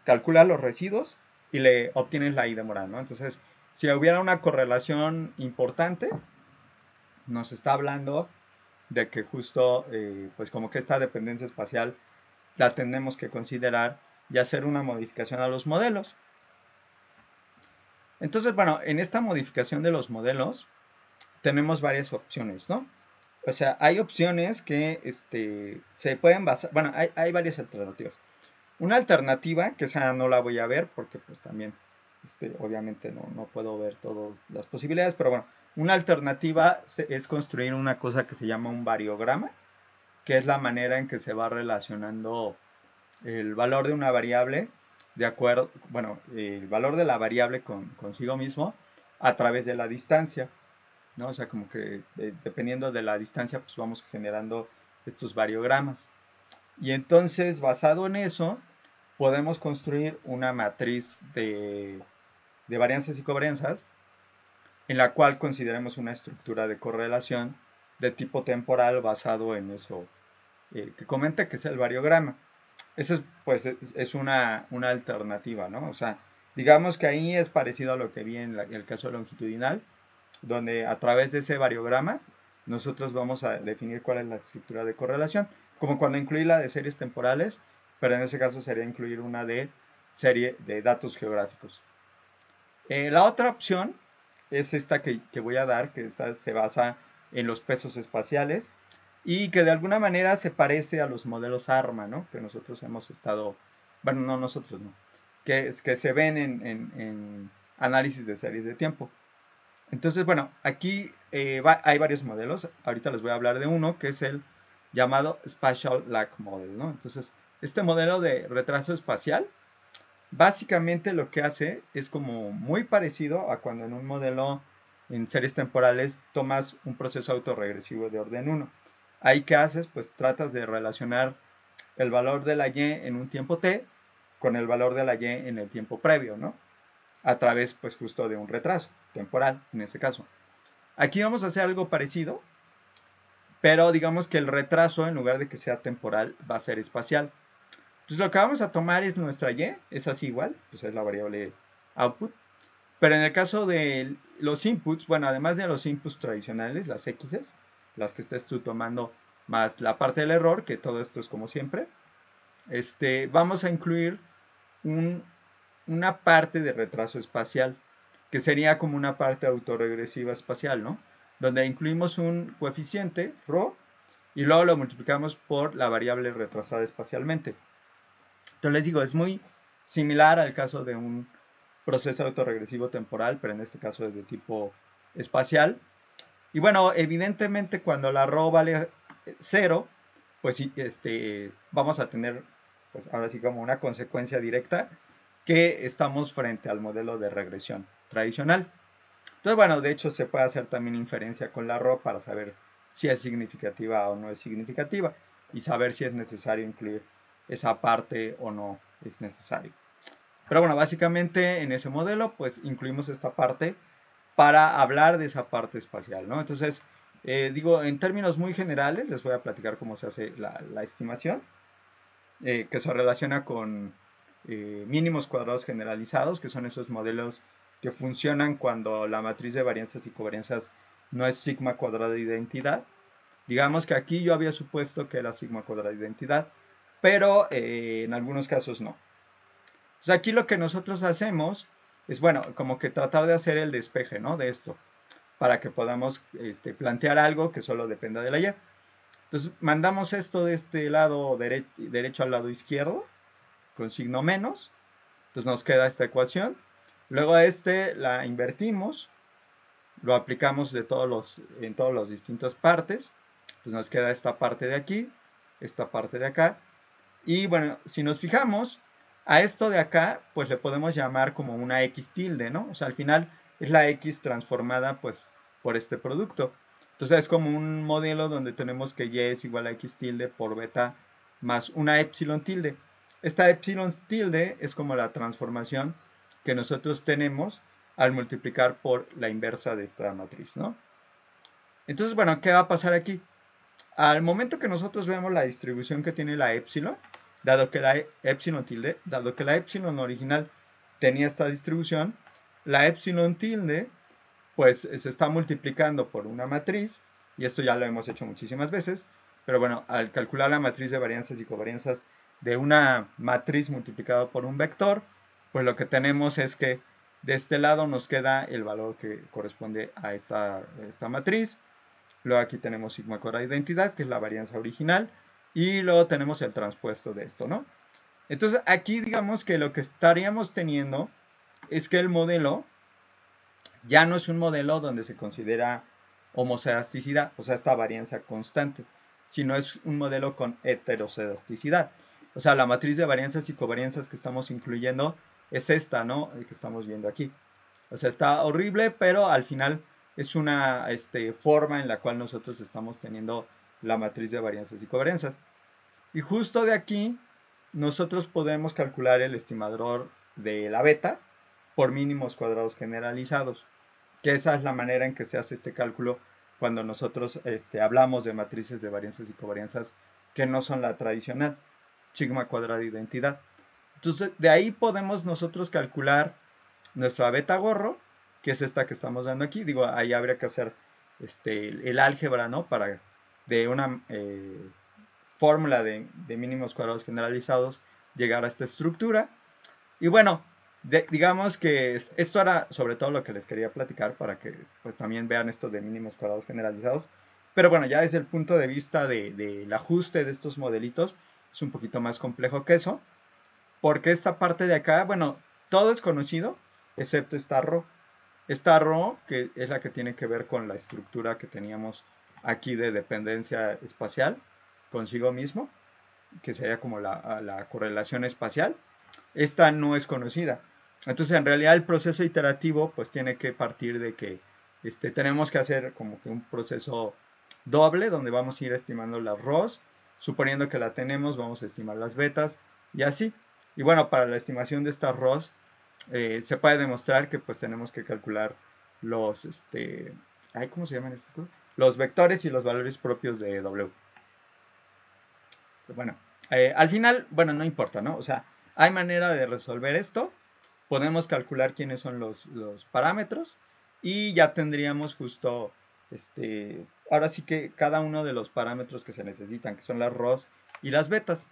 calculas los residuos y le obtienes la I de Morán, ¿no? Entonces, si hubiera una correlación importante, nos está hablando de que justo, pues como que esta dependencia espacial la tenemos que considerar y hacer una modificación a los modelos. Entonces, bueno, en esta modificación de los modelos tenemos varias opciones, ¿no? O sea, hay opciones que se pueden basar, bueno, hay varias alternativas. Una alternativa, que esa no la voy a ver porque pues también, obviamente no puedo ver todas las posibilidades, pero bueno, una alternativa es construir una cosa que se llama un variograma, que es la manera en que se va relacionando el valor de una variable de acuerdo, bueno, el valor de la variable consigo mismo a través de la distancia, ¿no? O sea, como que dependiendo de la distancia, pues vamos generando estos variogramas. Y entonces, basado en eso, podemos construir una matriz de varianzas y covarianzas en la cual consideremos una estructura de correlación de tipo temporal basado en eso que comenté, que es el variograma. Esa es, pues, es una alternativa, ¿no? O sea, digamos que ahí es parecido a lo que vi en el caso longitudinal, donde a través de ese variograma nosotros vamos a definir cuál es la estructura de correlación, como cuando incluí la de series temporales, pero en ese caso sería incluir una de serie de datos geográficos. La otra opción es esta que voy a dar, que se basa en los pesos espaciales y que de alguna manera se parece a los modelos ARMA, ¿no? Que nosotros hemos estado, bueno, no nosotros, no, que se ven en análisis de series de tiempo. Entonces, bueno, aquí hay varios modelos. Ahorita les voy a hablar de uno que es el llamado Spatial Lag Model, ¿no? Entonces, este modelo de retraso espacial, básicamente lo que hace es como muy parecido a cuando en un modelo en series temporales tomas un proceso autorregresivo de orden 1. Ahí, ¿qué haces? Pues tratas de relacionar el valor de la y en un tiempo t con el valor de la y en el tiempo previo, ¿no? A través, pues, justo de un retraso temporal, en ese caso. Aquí vamos a hacer algo parecido, pero digamos que el retraso, en lugar de que sea temporal, va a ser espacial. Entonces lo que vamos a tomar es nuestra y, es así igual, pues es la variable output. Pero en el caso de los inputs, bueno, además de los inputs tradicionales, las x's, las que estés tú tomando, más la parte del error, que todo esto es como siempre, vamos a incluir un, una parte de retraso espacial, que sería como una parte autoregresiva espacial, ¿no? Donde incluimos un coeficiente, ρ, y luego lo multiplicamos por la variable retrasada espacialmente. Entonces les digo, es muy similar al caso de un proceso autorregresivo temporal, pero en este caso es de tipo espacial. Y bueno, evidentemente cuando la ρ vale 0, pues sí, vamos a tener, pues ahora sí como una consecuencia directa, que estamos frente al modelo de regresión tradicional. Entonces, bueno, de hecho se puede hacer también inferencia con la ρ para saber si es significativa o no es significativa y saber si es necesario incluir esa parte o no es necesario. Pero bueno, básicamente en ese modelo pues incluimos esta parte para hablar de esa parte espacial, ¿no? Entonces, digo, en términos muy generales, les voy a platicar cómo se hace la estimación, que se relaciona con mínimos cuadrados generalizados, que son esos modelos que funcionan cuando la matriz de varianzas y covarianzas no es sigma cuadrada de identidad. Digamos que aquí yo había supuesto que era sigma cuadrada de identidad, pero en algunos casos no. Entonces aquí lo que nosotros hacemos es, bueno, como que tratar de hacer el despeje, ¿no? De esto, para que podamos plantear algo que solo dependa de la y. Entonces mandamos esto de este lado derecho al lado izquierdo, con signo menos. Entonces nos queda esta ecuación. Luego a la invertimos, lo aplicamos en todas las distintas partes. Entonces nos queda esta parte de aquí, esta parte de acá. Y bueno, si nos fijamos, a esto de acá, pues le podemos llamar como una x tilde, ¿no? O sea, al final es la x transformada, pues, por este producto. Entonces es como un modelo donde tenemos que y es igual a x tilde por beta más una epsilon tilde. Esta epsilon tilde es como la transformación que nosotros tenemos al multiplicar por la inversa de esta matriz, ¿no? Entonces, bueno, ¿qué va a pasar aquí? Al momento que nosotros vemos la distribución que tiene la epsilon, dado que la epsilon tilde, dado que la epsilon original tenía esta distribución, la epsilon tilde pues se está multiplicando por una matriz, y esto ya lo hemos hecho muchísimas veces, pero bueno, al calcular la matriz de varianzas y covarianzas de una matriz multiplicada por un vector, pues lo que tenemos es que de este lado nos queda el valor que corresponde a esta matriz. Luego aquí tenemos sigma cuadrada de identidad, que es la varianza original, y luego tenemos el transpuesto de esto, ¿no? Entonces aquí digamos que lo que estaríamos teniendo es que el modelo ya no es un modelo donde se considera homocedasticidad, o sea, esta varianza constante, sino es un modelo con heterocedasticidad. O sea, la matriz de varianzas y covarianzas que estamos incluyendo es esta, ¿no? El que estamos viendo aquí. O sea, está horrible, pero al final es una forma en la cual nosotros estamos teniendo la matriz de varianzas y covarianzas. Y justo de aquí, nosotros podemos calcular el estimador de la beta por mínimos cuadrados generalizados, que esa es la manera en que se hace este cálculo cuando nosotros hablamos de matrices de varianzas y covarianzas que no son la tradicional, sigma cuadrada de identidad. Entonces, de ahí podemos nosotros calcular nuestra beta gorro, que es esta que estamos dando aquí. Digo, ahí habría que hacer el álgebra, ¿no? Para de una fórmula de mínimos cuadrados generalizados llegar a esta estructura. Y bueno, digamos que esto era sobre todo lo que les quería platicar para que pues también vean esto de mínimos cuadrados generalizados. Pero bueno, ya desde el punto de vista del ajuste de estos modelitos, es un poquito más complejo que eso. Porque esta parte de acá, bueno, todo es conocido, excepto esta ρ. esta rho, que es la que tiene que ver con la estructura que teníamos aquí de dependencia espacial consigo mismo, que sería como la correlación espacial, esta no es conocida. Entonces, en realidad, el proceso iterativo pues tiene que partir de que tenemos que hacer como que un proceso doble, donde vamos a ir estimando las ROS, suponiendo que la tenemos, vamos a estimar las betas, y así. Y bueno, para la estimación de estas ROS, se puede demostrar que pues tenemos que calcular los, ¿cómo se llaman estos? Los vectores y los valores propios de W. Bueno, al final, bueno, no importa, ¿no? O sea, hay manera de resolver esto. Podemos calcular quiénes son los parámetros y ya tendríamos justo, ahora sí que cada uno de los parámetros que se necesitan, que son las ROS y las betas.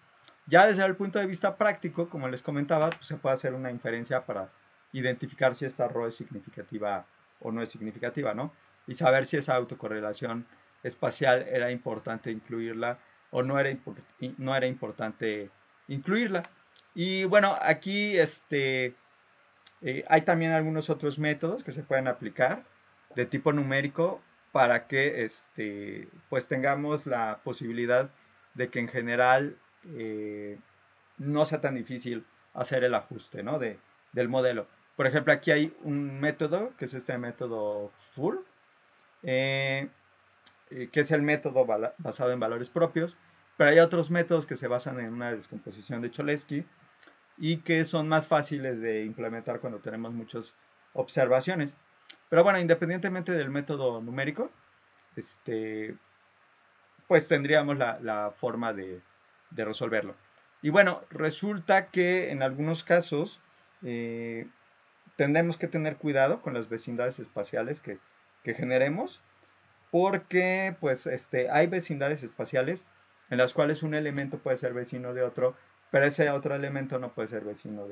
Ya desde el punto de vista práctico, como les comentaba, pues se puede hacer una inferencia para identificar si esta RO es significativa o no es significativa, ¿no? Y saber si esa autocorrelación espacial era importante incluirla o no era importante incluirla. Y bueno, aquí hay también algunos otros métodos que se pueden aplicar de tipo numérico para que pues tengamos la posibilidad de que en general no sea tan difícil hacer el ajuste, ¿no? Del modelo. Por ejemplo, aquí hay un método, que es este método FUR, eh, que es el método basado en valores propios, pero hay otros métodos que se basan en una descomposición de Cholesky y que son más fáciles de implementar cuando tenemos muchas observaciones. Pero bueno, independientemente del método numérico, pues tendríamos la forma de resolverlo. Y bueno, resulta que en algunos casos tendremos que tener cuidado con las vecindades espaciales que generemos, porque pues hay vecindades espaciales en las cuales un elemento puede ser vecino de otro, pero ese otro elemento no puede ser vecino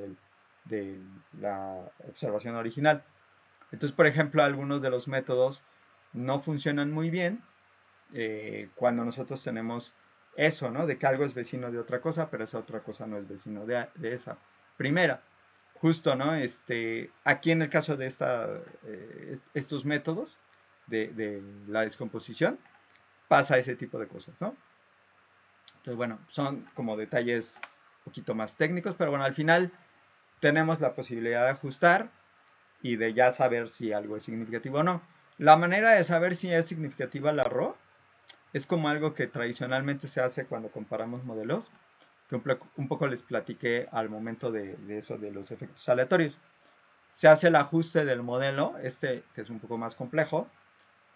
de la observación original. Entonces, por ejemplo, algunos de los métodos no funcionan muy bien cuando nosotros tenemos eso, ¿no? De que algo es vecino de otra cosa, pero esa otra cosa no es vecino de esa primera. Justo, ¿no? Aquí en el caso de estos métodos de la descomposición, pasa ese tipo de cosas, ¿no? Entonces, bueno, son como detalles un poquito más técnicos, pero bueno, al final tenemos la posibilidad de ajustar y de ya saber si algo es significativo o no. La manera de saber si es significativa la RO es como algo que tradicionalmente se hace cuando comparamos modelos, que un poco les platiqué al momento de eso de los efectos aleatorios. Se hace el ajuste del modelo, que es un poco más complejo,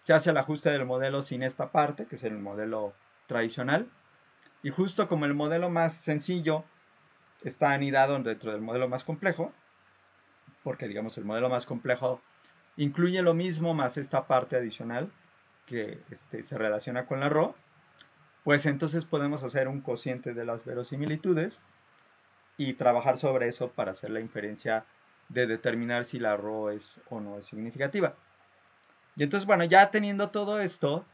se hace el ajuste del modelo sin esta parte, que es el modelo tradicional, y justo como el modelo más sencillo está anidado dentro del modelo más complejo, porque digamos el modelo más complejo incluye lo mismo más esta parte adicional que se relaciona con la RO, pues entonces podemos hacer un cociente de las verosimilitudes y trabajar sobre eso para hacer la inferencia de determinar si la RO es o no es significativa. Y entonces, bueno, ya teniendo todo esto,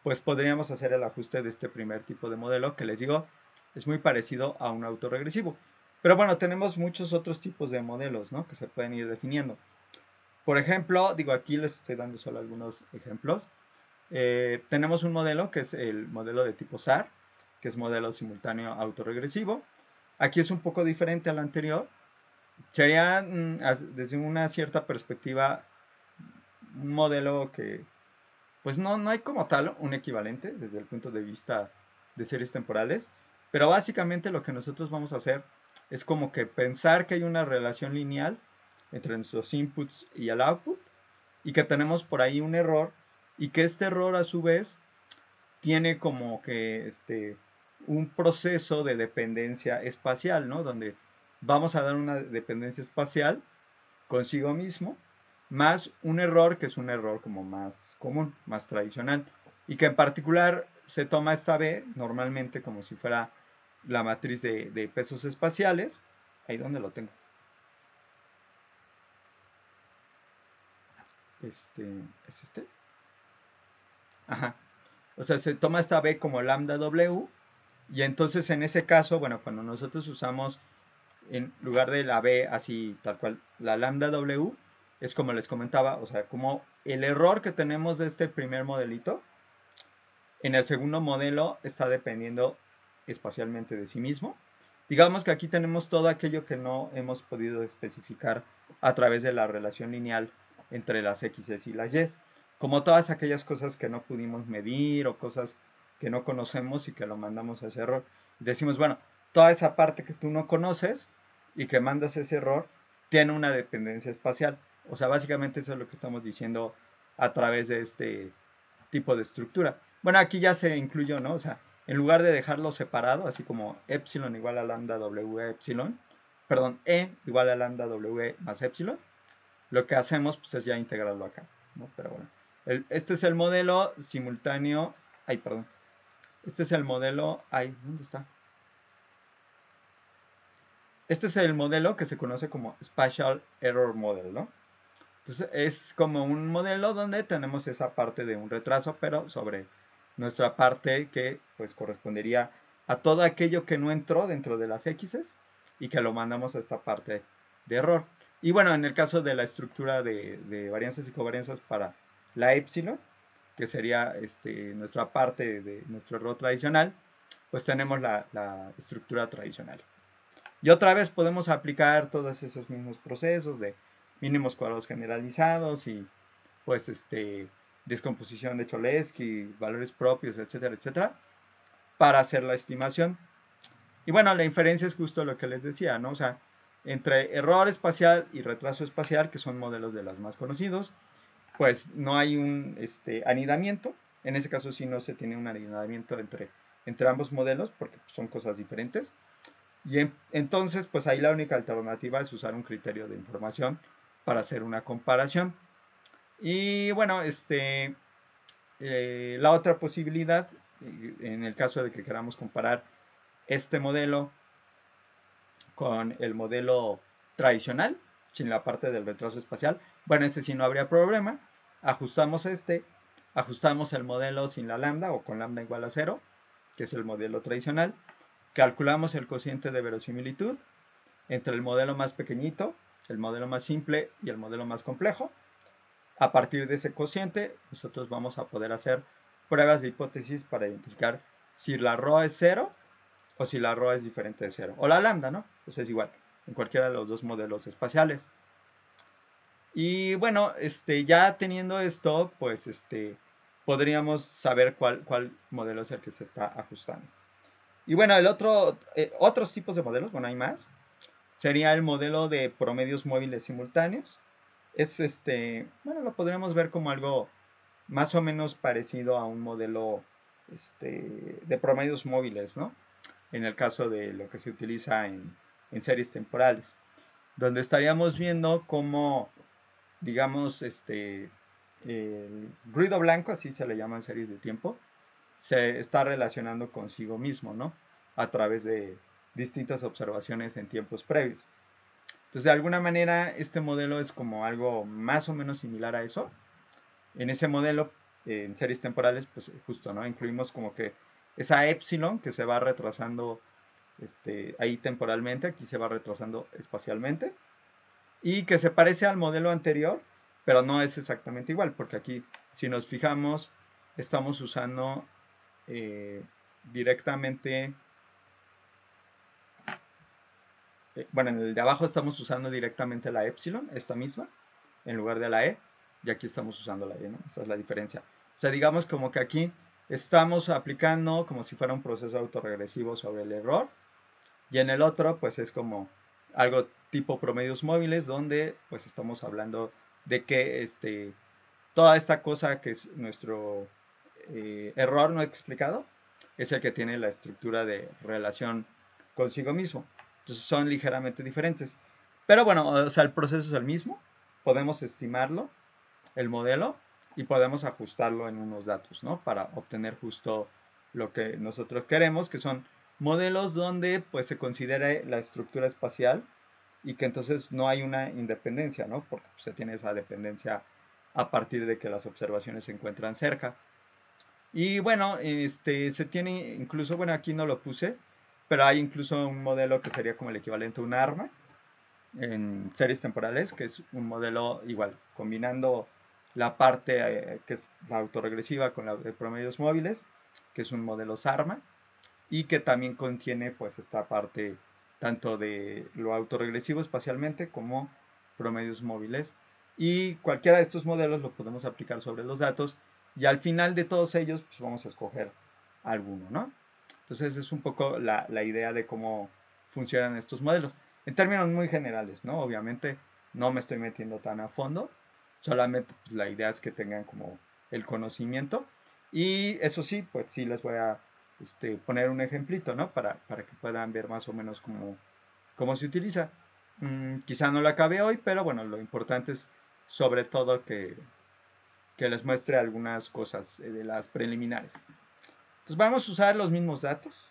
pues podríamos hacer el ajuste de este primer tipo de modelo que les digo es muy parecido a un autorregresivo. Pero bueno, tenemos muchos otros tipos de modelos, ¿no? Que se pueden ir definiendo. Por ejemplo, digo, aquí les estoy dando solo algunos ejemplos. Tenemos un modelo que es el modelo de tipo SAR, que es modelo simultáneo autorregresivo. Aquí es un poco diferente al anterior. Sería, desde una cierta perspectiva, un modelo que, pues no hay como tal un equivalente desde el punto de vista de series temporales, pero básicamente lo que nosotros vamos a hacer es como que pensar que hay una relación lineal entre nuestros inputs y el output, y que tenemos por ahí un error, y que este error a su vez tiene como que un proceso de dependencia espacial, ¿no? Donde vamos a dar una dependencia espacial consigo mismo, más un error que es un error como más común, más tradicional, y que en particular se toma esta B normalmente como si fuera la matriz de pesos espaciales. Ahí donde lo tengo. ¿Es este? Ajá. O sea, se toma esta B como lambda W, y entonces en ese caso, bueno, cuando nosotros usamos en lugar de la B así tal cual, la lambda W, es como les comentaba, o sea, como el error que tenemos de este primer modelito, en el segundo modelo está dependiendo espacialmente de sí mismo. Digamos que aquí tenemos todo aquello que no hemos podido especificar a través de la relación lineal entre las x's y las y's, como todas aquellas cosas que no pudimos medir o cosas que no conocemos y que lo mandamos a ese error. Decimos, bueno, toda esa parte que tú no conoces y que mandas ese error tiene una dependencia espacial. O sea, básicamente eso es lo que estamos diciendo a través de este tipo de estructura. Bueno, aquí ya se incluyó, ¿no? O sea, en lugar de dejarlo separado, así como epsilon igual a lambda w epsilon, perdón, e igual a lambda w más epsilon, lo que hacemos pues, es ya integrarlo acá, ¿no? Pero bueno, este es el modelo simultáneo, ay, perdón, este es el modelo, ay, ¿dónde está? Este es el modelo que se conoce como Spatial Error Model, ¿no? Entonces es como un modelo donde tenemos esa parte de un retraso, pero sobre nuestra parte que pues correspondería a todo aquello que no entró dentro de las X's y que lo mandamos a esta parte de error. Y bueno, en el caso de la estructura de varianzas y covarianzas para la epsilon, que sería nuestra parte de nuestro error tradicional, pues tenemos la estructura tradicional. Y otra vez podemos aplicar todos esos mismos procesos de mínimos cuadrados generalizados y pues descomposición de Cholesky, valores propios, etcétera, etcétera, para hacer la estimación. Y bueno, la inferencia es justo lo que les decía, ¿no? O sea, entre error espacial y retraso espacial, que son modelos de los más conocidos, pues no hay un anidamiento. En ese caso sí no se tiene un anidamiento entre ambos modelos, porque son cosas diferentes. Y entonces, pues ahí la única alternativa es usar un criterio de información para hacer una comparación. Y bueno, la otra posibilidad, en el caso de que queramos comparar este modelo con el modelo tradicional, sin la parte del retraso espacial, bueno, ese sí no habría problema. Ajustamos ajustamos el modelo sin la lambda o con lambda igual a 0, que es el modelo tradicional. Calculamos el cociente de verosimilitud entre el modelo más pequeñito, el modelo más simple y el modelo más complejo. A partir de ese cociente, nosotros vamos a poder hacer pruebas de hipótesis para identificar si la ρ es 0 o si la ρ es diferente de 0. O la lambda, ¿no? Pues es igual en cualquiera de los dos modelos espaciales. Y bueno, ya teniendo esto, pues podríamos saber cuál modelo es el que se está ajustando. Y bueno, otros tipos de modelos, bueno, hay más, sería el modelo de promedios móviles simultáneos. Es bueno, lo podríamos ver como algo más o menos parecido a un modelo de promedios móviles, ¿no? En el caso de lo que se utiliza en series temporales, donde estaríamos viendo cómo, digamos, el ruido blanco, así se le llama en series de tiempo, se está relacionando consigo mismo, ¿no? A través de distintas observaciones en tiempos previos. Entonces, de alguna manera, este modelo es como algo más o menos similar a eso. En ese modelo, en series temporales, pues justo, ¿no? Incluimos como que esa epsilon que se va retrasando ahí temporalmente, aquí se va retrasando espacialmente, y que se parece al modelo anterior, pero no es exactamente igual, porque aquí, si nos fijamos, estamos usando directamente, bueno, en el de abajo estamos usando directamente la epsilon, esta misma, en lugar de la e, y aquí estamos usando la e, ¿no? Esa es la diferencia. O sea, digamos como que aquí estamos aplicando como si fuera un proceso autorregresivo sobre el error, y en el otro, pues es como algo tipo promedios móviles, donde pues estamos hablando de que toda esta cosa que es nuestro error no explicado, es el que tiene la estructura de relación consigo mismo. Entonces son ligeramente diferentes. Pero bueno, o sea, el proceso es el mismo. Podemos estimarlo, el modelo, y podemos ajustarlo en unos datos, ¿no? Para obtener justo lo que nosotros queremos, que son modelos donde pues se considere la estructura espacial y que entonces no hay una independencia, ¿no? Porque pues, se tiene esa dependencia a partir de que las observaciones se encuentran cerca. Y bueno, se tiene incluso, bueno, aquí no lo puse, pero hay incluso un modelo que sería como el equivalente a un arma, en series temporales, que es un modelo igual, combinando la parte que es la autorregresiva con la de promedios móviles, que es un modelo SARMA, y que también contiene pues esta parte tanto de lo autorregresivo espacialmente como promedios móviles. Y cualquiera de estos modelos lo podemos aplicar sobre los datos y al final de todos ellos pues vamos a escoger alguno, ¿no? Entonces es un poco la idea de cómo funcionan estos modelos. En términos muy generales, ¿no? Obviamente no me estoy metiendo tan a fondo, solamente pues, la idea es que tengan como el conocimiento. Y eso sí, pues sí les voy a poner un ejemplito, ¿no? Para que puedan ver más o menos cómo se utiliza. Quizá no lo acabe hoy, pero bueno, lo importante es sobre todo que les muestre algunas cosas de las preliminares. Entonces vamos a usar los mismos datos,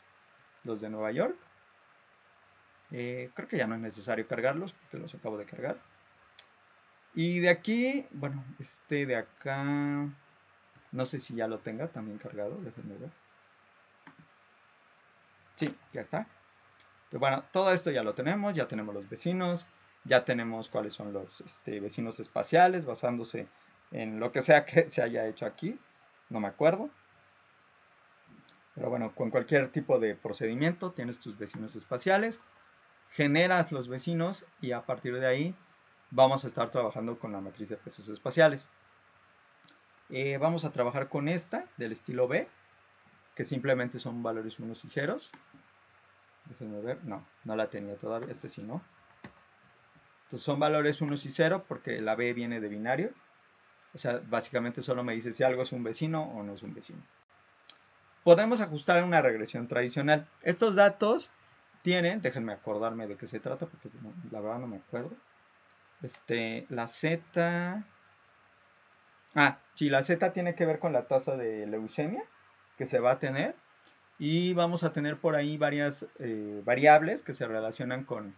los de Nueva York. Creo que ya no es necesario cargarlos porque los acabo de cargar. Y de aquí, bueno, de acá, no sé si ya lo tenga también cargado, déjenme ver. Sí, ya está. Entonces, bueno, todo esto ya lo tenemos, ya tenemos los vecinos, ya tenemos cuáles son los vecinos espaciales, basándose en lo que sea que se haya hecho aquí, no me acuerdo. Pero bueno, con cualquier tipo de procedimiento tienes tus vecinos espaciales, generas los vecinos y a partir de ahí vamos a estar trabajando con la matriz de pesos espaciales. Vamos a trabajar con esta del estilo B, que simplemente son valores unos y ceros. Déjenme ver, no la tenía todavía, sí no. Entonces son valores unos y ceros porque la B viene de binario. O sea, básicamente solo me dice si algo es un vecino o no es un vecino. Podemos ajustar una regresión tradicional. Estos datos tienen, déjenme acordarme de qué se trata porque la verdad no me acuerdo. La Z. Sí, la Z tiene que ver con la tasa de leucemia que se va a tener. Y vamos a tener por ahí varias variables que se relacionan con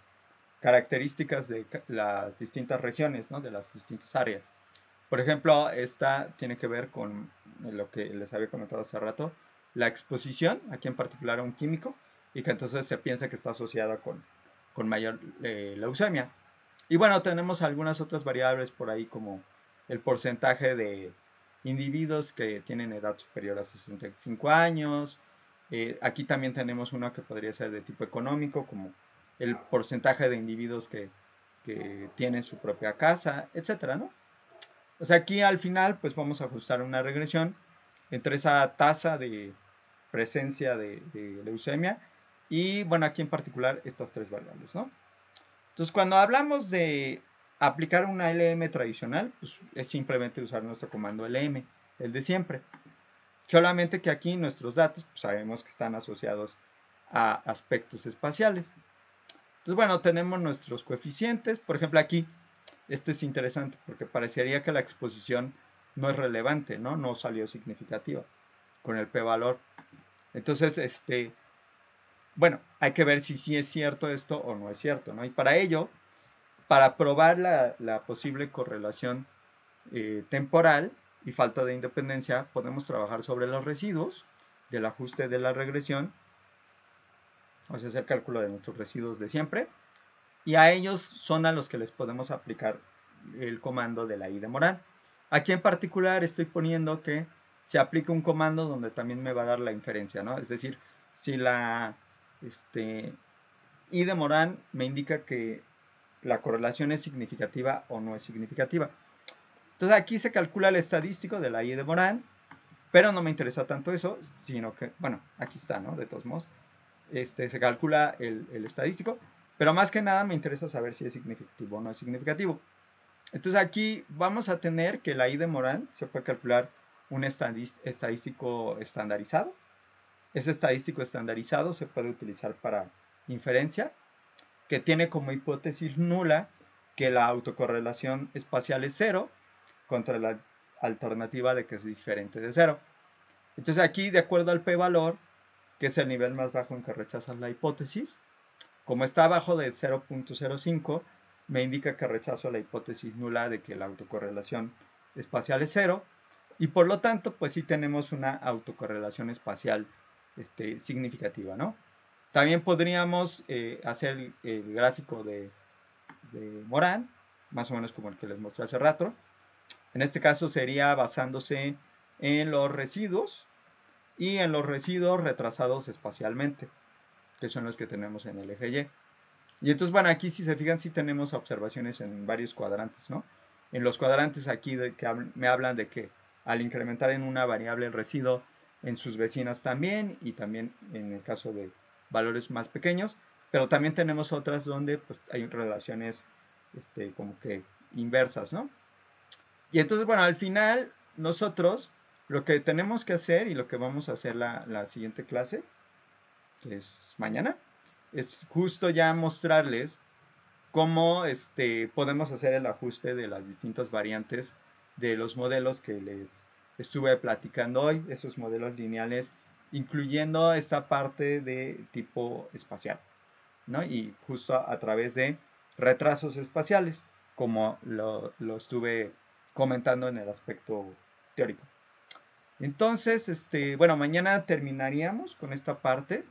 características de las distintas regiones, ¿no? De las distintas áreas. Por ejemplo, esta tiene que ver con lo que les había comentado hace rato, la exposición, aquí en particular a un químico, y que entonces se piensa que está asociada con mayor leucemia. Y bueno, tenemos algunas otras variables por ahí como el porcentaje de individuos que tienen edad superior a 65 años. Aquí también tenemos una que podría ser de tipo económico, como el porcentaje de individuos que tienen su propia casa, etcétera, ¿no? O sea, aquí al final pues vamos a ajustar una regresión entre esa tasa de presencia de leucemia y bueno, aquí en particular estas tres variables, ¿no? Entonces, cuando hablamos de aplicar una LM tradicional, pues es simplemente usar nuestro comando LM, el de siempre. Solamente que aquí nuestros datos pues, sabemos que están asociados a aspectos espaciales. Entonces, bueno, tenemos nuestros coeficientes. Por ejemplo, aquí, este es interesante porque parecería que la exposición no es relevante, ¿no? No salió significativa con el p-valor. Entonces, bueno, hay que ver si sí es cierto esto o no es cierto, ¿no? Y para ello, para probar la posible correlación temporal y falta de independencia, podemos trabajar sobre los residuos del ajuste de la regresión, o sea, hacer cálculo de nuestros residuos de siempre, y a ellos son a los que les podemos aplicar el comando de la I de Morán. Aquí en particular estoy poniendo que se aplica un comando donde también me va a dar la inferencia, ¿no? Es decir, si la I de Morán me indica que la correlación es significativa o no es significativa. Entonces aquí se calcula el estadístico de la I de Morán, pero no me interesa tanto eso, sino que, bueno, aquí está, ¿no? De todos modos, se calcula el estadístico, pero más que nada me interesa saber si es significativo o no es significativo. Entonces aquí vamos a tener que la I de Morán se puede calcular un estadístico estandarizado. Ese estadístico estandarizado se puede utilizar para inferencia, que tiene como hipótesis nula que la autocorrelación espacial es cero contra la alternativa de que es diferente de cero. Entonces aquí, de acuerdo al p-valor, que es el nivel más bajo en que rechazas la hipótesis, como está abajo de 0.05, me indica que rechazo la hipótesis nula de que la autocorrelación espacial es cero, y por lo tanto, pues sí tenemos una autocorrelación espacial significativa, ¿no? También podríamos hacer el gráfico de Morán, más o menos como el que les mostré hace rato. En este caso sería basándose en los residuos y en los residuos retrasados espacialmente, que son los que tenemos en el eje Y. Y entonces, bueno, aquí si se fijan, sí tenemos observaciones en varios cuadrantes, ¿no? En los cuadrantes aquí me hablan de que al incrementar en una variable el residuo, en sus vecinas también, y también en el caso de valores más pequeños, pero también tenemos otras donde pues, hay relaciones como que inversas, ¿no? Y entonces, bueno, al final nosotros lo que tenemos que hacer y lo que vamos a hacer la siguiente clase, que es mañana, es justo ya mostrarles cómo podemos hacer el ajuste de las distintas variantes de los modelos que les estuve platicando hoy, esos modelos lineales, incluyendo esta parte de tipo espacial, ¿no? Y justo a través de retrasos espaciales, como lo estuve comentando en el aspecto teórico. Entonces, bueno, mañana terminaríamos con esta parte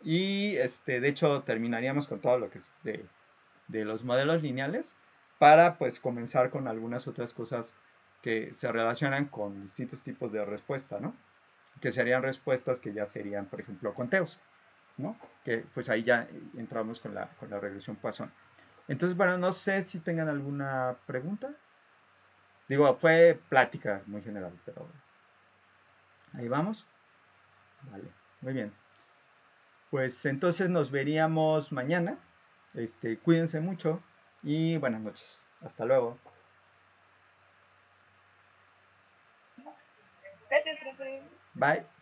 y de hecho terminaríamos con todo lo que es de los modelos lineales para pues comenzar con algunas otras cosas que se relacionan con distintos tipos de respuesta, ¿no? Que serían respuestas que ya serían, por ejemplo, conteos, ¿no? Que pues ahí ya entramos con la regresión Poisson. Entonces, bueno, no sé si tengan alguna pregunta. Digo, fue plática muy general, pero ahí vamos. Vale, muy bien. Pues entonces nos veríamos mañana. Cuídense mucho y buenas noches. Hasta luego. Gracias, profe. Bye.